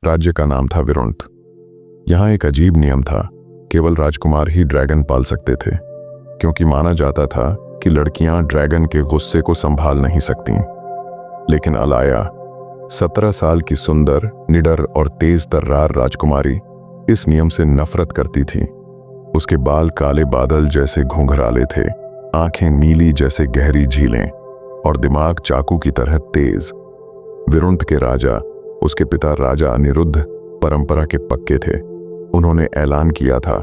राज्य का नाम था विरुंत। यहाँ एक अजीब नियम था, केवल राजकुमार ही ड्रैगन पाल सकते थे, क्योंकि माना जाता था कि लड़कियां ड्रैगन के गुस्से को संभाल नहीं सकतीं। लेकिन अलाया, 17 साल की सुंदर, निडर और तेज तर्रार राजकुमारी, इस नियम से नफरत करती थी। उसके बाल काले बादल जैसे घुंघराले थे, आंखें नीली जैसे गहरी झीलें और दिमाग चाकू की तरह तेज। विरुंत के राजा, उसके पिता राजा अनिरुद्ध, परंपरा के पक्के थे। उन्होंने ऐलान किया था,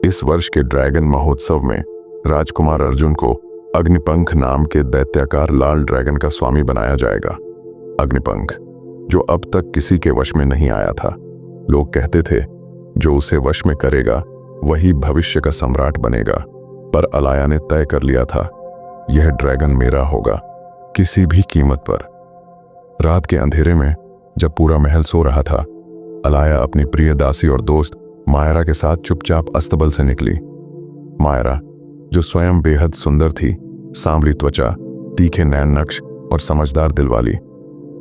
इस वर्ष के ड्रैगन महोत्सव में राजकुमार अर्जुन को अग्निपंख नाम के दैत्याकार लाल ड्रैगन का स्वामी बनाया जाएगा। अग्निपंख, जो अब तक किसी के वश में नहीं आया था। लोग कहते थे, जो उसे वश में करेगा वही भविष्य का सम्राट बनेगा। पर अलाया ने तय कर लिया था, यह ड्रैगन मेरा होगा, किसी भी कीमत पर। रात के अंधेरे में जब पूरा महल सो रहा था, अलाया अपनी प्रिय दासी और दोस्त मायरा के साथ चुपचाप अस्तबल से निकली। मायरा, जो स्वयं बेहद सुंदर थी, सांवली त्वचा, तीखे नैन नक्श और समझदार दिल वाली,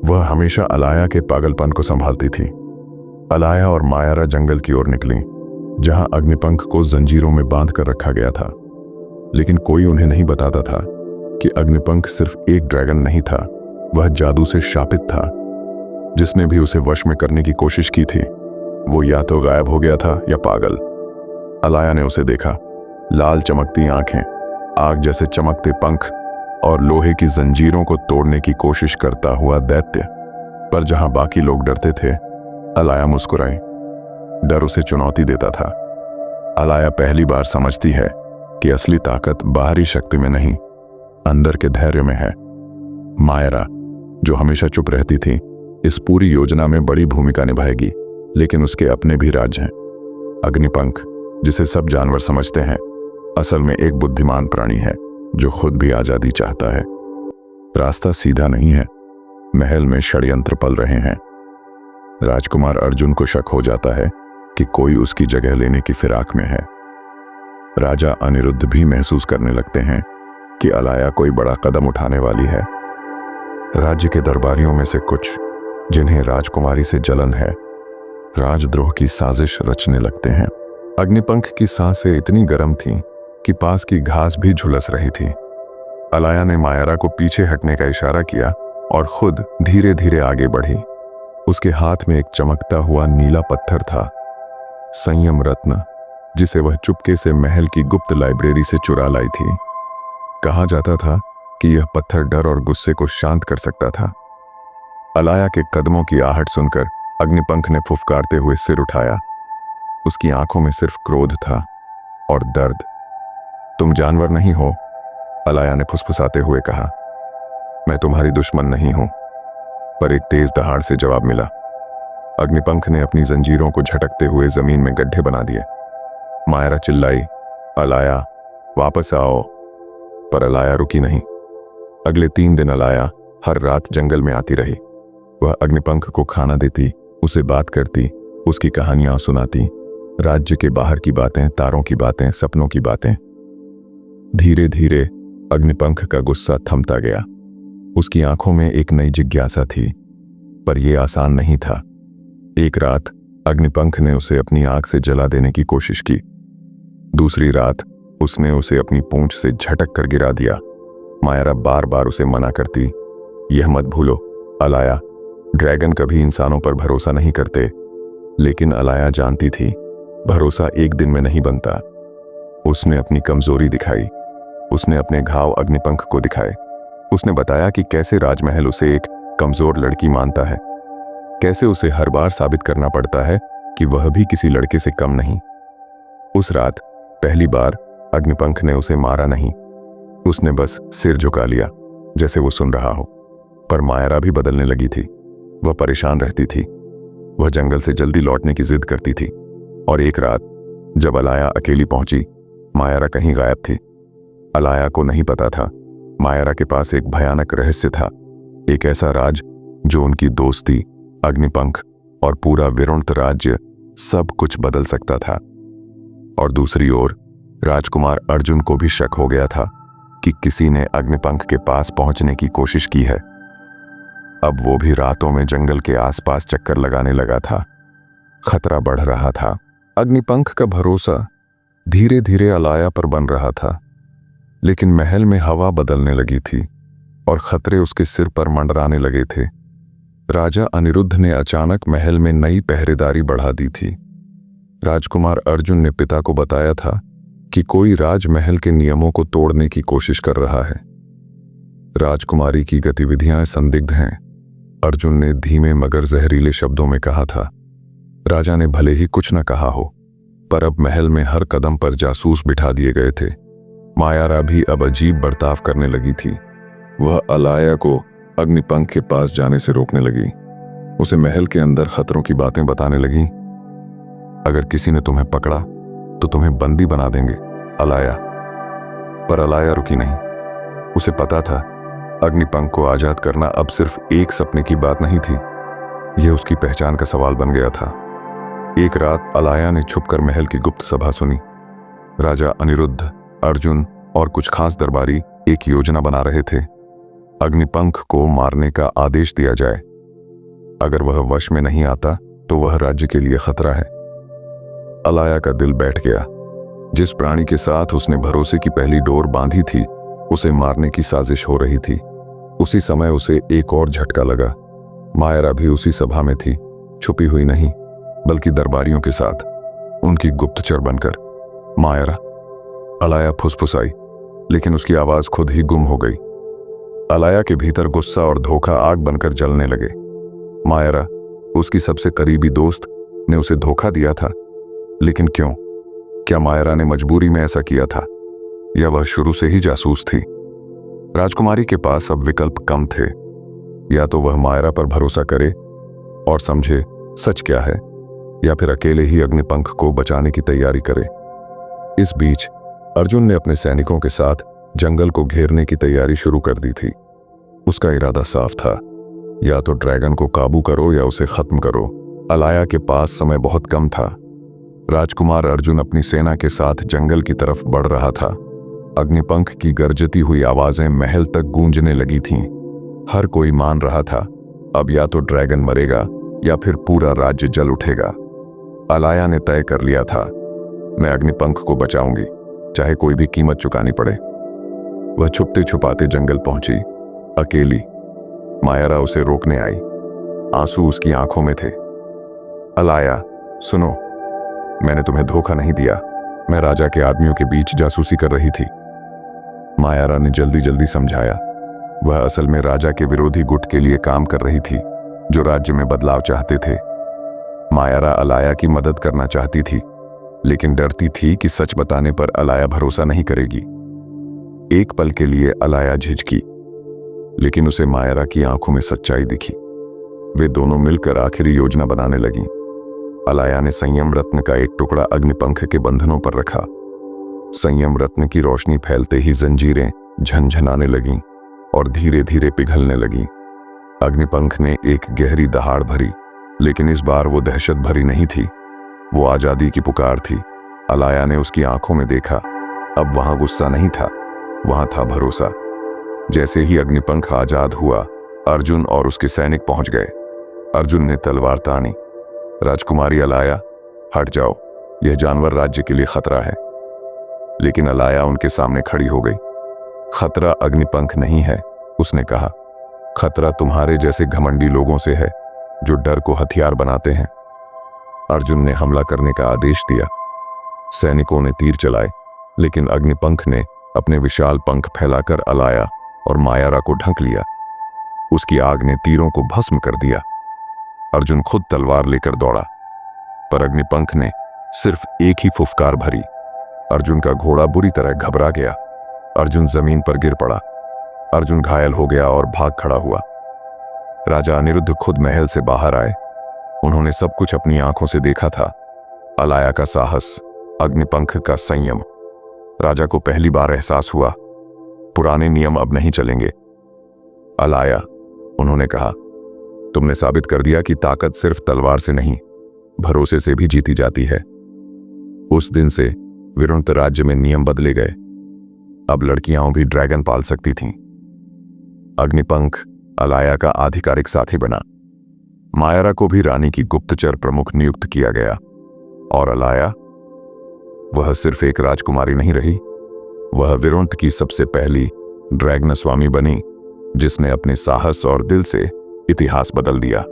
वह हमेशा अलाया के पागलपन को संभालती थी। अलाया और मायरा जंगल की ओर निकली, जहां अग्निपंख को जंजीरों में बांध कर रखा गया था। लेकिन कोई उन्हें नहीं बताता था कि अग्निपंख सिर्फ एक ड्रैगन नहीं था, वह जादू से शापित था। जिसने भी उसे वश में करने की कोशिश की थी, वो या तो गायब हो गया था या पागल। अलाया ने उसे देखा, लाल चमकती आंखें, आग जैसे चमकते पंख और लोहे की जंजीरों को तोड़ने की कोशिश करता हुआ दैत्य। पर जहां बाकी लोग डरते थे, अलाया मुस्कुराई। डर उसे चुनौती देता था। अलाया पहली बार समझती है कि असली ताकत बाहरी शक्ति में नहीं, अंदर के धैर्य में है। मायरा, जो हमेशा चुप रहती थी, इस पूरी योजना में बड़ी भूमिका निभाएगी, लेकिन उसके अपने भी राज हैं। अग्निपंख, जिसे सब जानवर समझते हैं, असल में एक बुद्धिमान प्राणी है जो खुद भी आजादी चाहता है। रास्ता सीधा नहीं है, महल में षड्यंत्र पल रहे हैं। राजकुमार अर्जुन को शक हो जाता है कि कोई उसकी जगह लेने की फिराक में है। राजा अनिरुद्ध भी महसूस करने लगते हैं कि अलाया कोई बड़ा कदम उठाने वाली है। राज्य के दरबारियों में से कुछ, जिन्हें राजकुमारी से जलन है, राजद्रोह की साजिश रचने लगते हैं। अग्निपंख की सांसें इतनी गर्म थीं कि पास की घास भी झुलस रही थी। अलाया ने मायरा को पीछे हटने का इशारा किया और खुद धीरे धीरे आगे बढ़ी। उसके हाथ में एक चमकता हुआ नीला पत्थर था, संयम रत्न, जिसे वह चुपके से महल की गुप्त लाइब्रेरी से चुरा लाई थी। कहा जाता था कि यह पत्थर डर और गुस्से को शांत कर सकता था। अलाया के कदमों की आहट सुनकर अग्निपंख ने फुफकारते हुए सिर उठाया। उसकी आंखों में सिर्फ क्रोध था और दर्द। तुम जानवर नहीं हो, अलाया ने फुसफुसाते हुए कहा। मैं तुम्हारी दुश्मन नहीं हूं। पर एक तेज दहाड़ से जवाब मिला। अग्निपंख ने अपनी जंजीरों को झटकते हुए जमीन में गड्ढे बना दिए। मायरा चिल्लाई, अलाया वापस आओ। पर अलाया रुकी नहीं। अगले 3 दिन अलाया हर रात जंगल में आती रही। वह अग्निपंख को खाना देती, उसे बात करती, उसकी कहानियां सुनाती, राज्य के बाहर की बातें, तारों की बातें, सपनों की बातें। धीरे धीरे अग्निपंख का गुस्सा थमता गया। उसकी आंखों में एक नई जिज्ञासा थी, पर यह आसान नहीं था। एक रात अग्निपंख ने उसे अपनी आग से जला देने की कोशिश की। दूसरी रात उसने उसे अपनी पूंछ से झटक कर गिरा दिया। मायरा बार बार उसे मना करती, यह मत भूलो अलाया, ड्रैगन कभी इंसानों पर भरोसा नहीं करते। लेकिन अलाया जानती थी, भरोसा एक दिन में नहीं बनता। उसने अपनी कमजोरी दिखाई। उसने अपने घाव अग्निपंख को दिखाए। उसने बताया कि कैसे राजमहल उसे एक कमजोर लड़की मानता है, कैसे उसे हर बार साबित करना पड़ता है कि वह भी किसी लड़के से कम नहीं। उस रात पहली बार अग्निपंख ने उसे मारा नहीं, उसने बस सिर झुका लिया जैसे वो सुन रहा हो। पर मायरा भी बदलने लगी थी। वह परेशान रहती थी। वह जंगल से जल्दी लौटने की जिद करती थी। और एक रात जब अलाया अकेली पहुंची, मायरा कहीं गायब थी। अलाया को नहीं पता था, मायरा के पास एक भयानक रहस्य था, एक ऐसा राज जो उनकी दोस्ती, अग्निपंख और पूरा विरुंत राज्य सब कुछ बदल सकता था। और दूसरी ओर राजकुमार अर्जुन को भी शक हो गया था कि किसी ने अग्निपंख के पास पहुंचने की कोशिश की है। अब वो भी रातों में जंगल के आसपास चक्कर लगाने लगा था। खतरा बढ़ रहा था। अग्निपंख का भरोसा धीरे धीरे अलाया पर बन रहा था, लेकिन महल में हवा बदलने लगी थी और खतरे उसके सिर पर मंडराने लगे थे। राजा अनिरुद्ध ने अचानक महल में नई पहरेदारी बढ़ा दी थी। राजकुमार अर्जुन ने पिता को बताया था कि कोई राजमहल के नियमों को तोड़ने की कोशिश कर रहा है। राजकुमारी की गतिविधियां संदिग्ध हैं, अर्जुन ने धीमे मगर जहरीले शब्दों में कहा था। राजा ने भले ही कुछ न कहा हो, पर अब महल में हर कदम पर जासूस बिठा दिए गए थे। मायारा भी अब अजीब बर्ताव करने लगी थी। वह अलाया को अग्निपंख के पास जाने से रोकने लगी। उसे महल के अंदर खतरों की बातें बताने लगी। अगर किसी ने तुम्हें पकड़ा तो तुम्हें बंदी बना देंगे, अलाया। पर अलाया रुकी नहीं। उसे पता था अग्निपंख को आजाद करना अब सिर्फ एक सपने की बात नहीं थी, यह उसकी पहचान का सवाल बन गया था। एक रात अलाया ने छुपकर महल की गुप्त सभा सुनी। राजा अनिरुद्ध, अर्जुन और कुछ खास दरबारी एक योजना बना रहे थे। अग्निपंख को मारने का आदेश दिया जाए। अगर वह वश में नहीं आता तो वह राज्य के लिए खतरा है। अलाया का दिल बैठ गया। जिस प्राणी के साथ उसने भरोसे की पहली डोर बांधी थी, उसे मारने की साजिश हो रही थी। उसी समय उसे एक और झटका लगा। मायरा भी उसी सभा में थी, छुपी हुई नहीं बल्कि दरबारियों के साथ, उनकी गुप्तचर बनकर। मायरा, अलाया फुसफुसाई, लेकिन उसकी आवाज खुद ही गुम हो गई। अलाया के भीतर गुस्सा और धोखा आग बनकर जलने लगे। मायरा, उसकी सबसे करीबी दोस्त, ने उसे धोखा दिया था, लेकिन क्यों? क्या मायरा ने मजबूरी में ऐसा किया था, या वह शुरू से ही जासूस थी? राजकुमारी के पास अब विकल्प कम थे। या तो वह मायरा पर भरोसा करे और समझे सच क्या है, या फिर अकेले ही अग्निपंख को बचाने की तैयारी करे। इस बीच अर्जुन ने अपने सैनिकों के साथ जंगल को घेरने की तैयारी शुरू कर दी थी। उसका इरादा साफ था, या तो ड्रैगन को काबू करो या उसे खत्म करो। अलाया के पास समय बहुत कम था। राजकुमार अर्जुन अपनी सेना के साथ जंगल की तरफ बढ़ रहा था। अग्निपंख की गरजती हुई आवाजें महल तक गूंजने लगी थीं। हर कोई मान रहा था, अब या तो ड्रैगन मरेगा या फिर पूरा राज्य जल उठेगा। अलाया ने तय कर लिया था, मैं अग्निपंख को बचाऊंगी, चाहे कोई भी कीमत चुकानी पड़े। वह छुपते छुपाते जंगल पहुंची, अकेली। मायरा उसे रोकने आई, आंसू उसकी आंखों में थे। अलाया, सुनो, मैंने तुम्हें धोखा नहीं दिया। मैं राजा के आदमियों के बीच जासूसी कर रही थी। मायरा ने जल्दी जल्दी समझाया। वह असल में राजा के विरोधी गुट के लिए काम कर रही थी, जो राज्य में बदलाव चाहते थे। मायरा अलाया की मदद करना चाहती थी, लेकिन डरती थी कि सच बताने पर अलाया भरोसा नहीं करेगी। एक पल के लिए अलाया झिझकी, लेकिन उसे मायरा की आंखों में सच्चाई दिखी। वे दोनों मिलकर आखिरी योजना बनाने लगीं। अलाया ने संयम रत्न का एक टुकड़ा अग्निपंख के बंधनों पर रखा। संयम रत्न की रोशनी फैलते ही जंजीरें झनझनाने लगीं और धीरे धीरे पिघलने लगीं। अग्निपंख ने एक गहरी दहाड़ भरी, लेकिन इस बार वो दहशत भरी नहीं थी, वो आजादी की पुकार थी। अलाया ने उसकी आंखों में देखा। अब वहां गुस्सा नहीं था, वहां था भरोसा। जैसे ही अग्निपंख आजाद हुआ, अर्जुन और उसके सैनिक पहुंच गए। अर्जुन ने तलवार तानी। राजकुमारी अलाया, हट जाओ, यह जानवर राज्य के लिए खतरा है। लेकिन अलाया उनके सामने खड़ी हो गई। खतरा अग्निपंख नहीं है, उसने कहा। खतरा तुम्हारे जैसे घमंडी लोगों से है, जो डर को हथियार बनाते हैं। अर्जुन ने हमला करने का आदेश दिया। सैनिकों ने तीर चलाए, लेकिन अग्निपंख ने अपने विशाल पंख फैलाकर अलाया और मायरा को ढक लिया। उसकी आग ने तीरों को भस्म कर दिया। अर्जुन खुद तलवार लेकर दौड़ा, पर अग्निपंख ने सिर्फ एक ही फुफकार भरी। अर्जुन का घोड़ा बुरी तरह घबरा गया। अर्जुन जमीन पर गिर पड़ा। अर्जुन घायल हो गया और भाग खड़ा हुआ। राजा अनिरुद्ध खुद महल से बाहर आए। उन्होंने सब कुछ अपनी आंखों से देखा था। अलाया का साहस, अग्निपंख का संयम। राजा को पहली बार एहसास हुआ, पुराने नियम अब नहीं चलेंगे। अलाया, उन्होंने कहा, तुमने साबित कर दिया कि ताकत सिर्फ तलवार से नहीं, भरोसे से भी जीती जाती है। उस दिन से विरुंत राज्य में नियम बदले गए। अब लड़कियां भी ड्रैगन पाल सकती थीं। अग्निपंख अलाया का आधिकारिक साथी बना। मायरा को भी रानी की गुप्तचर प्रमुख नियुक्त किया गया और अलाया, वह सिर्फ एक राजकुमारी नहीं रही, वह विरोंट की सबसे पहली ड्रैगनस्वामी बनी, जिसने अपने साहस और दिल से इतिहास बदल दिया।